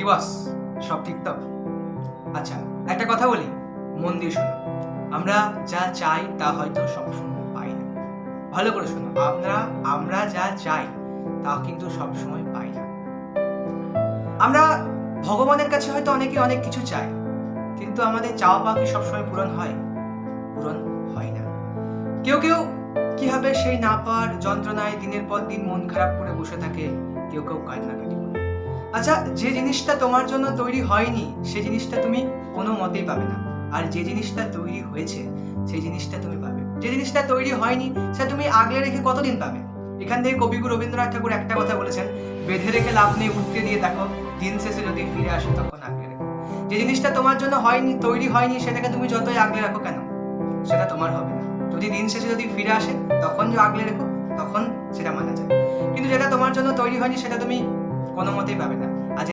কি বস, সব ঠিক তো? আচ্ছা, একটা কথা বলি, মন দিয়ে শোনো। আমরা যা চাই তা হয়তো সবসময় পাই না। ভালো করে শোনো, আমরা যা চাই তা কিন্তু সবসময় পাই না। আমরা ভগবানের কাছে হয়তো অনেকে অনেক কিছু চাই, কিন্তু আমাদের চাওয়া পাওয়া কি সবসময় পূরণ হয়? পূরণ হয় না। কেউ কেউ কি হবে সেই না পাওয়ার যন্ত্রণায় দিনের পর দিন মন খারাপ করে বসে থাকে, কেউ কেউ কান্নাকাটি করে। আচ্ছা, যে জিনিসটা তোমার জন্য তৈরি হয়নি সেই জিনিসটা তুমি কোনো মতেই পাবে না, আর যে জিনিসটা তৈরি হয়েছে সেই জিনিসটা তুমি পাবে। যে জিনিসটা তৈরি হয়নি সেটা তুমি আগলে রেখে কতদিন পাবে? এখান থেকে কবিগুরু রবীন্দ্রনাথ ঠাকুর একটা কথা বলেছেন, বেঁধে রেখে লাভ নেই, উঠতে দিয়ে দেখো, দিন শেষে যদি ফিরে আসে তখন আগলে রেখো। যে জিনিসটা তোমার জন্য হয়নি, তৈরি হয়নি, সেটাকে তুমি যতই আগলে রাখো কেন, সেটা তোমার হবে না। যদি দিন শেষে যদি ফিরে আসে তখন যে আগলে রেখো, তখন সেটা মানা যায়। কিন্তু যেটা তোমার জন্য তৈরি হয়নি সেটা তুমি কোনো মতেই পাবে না।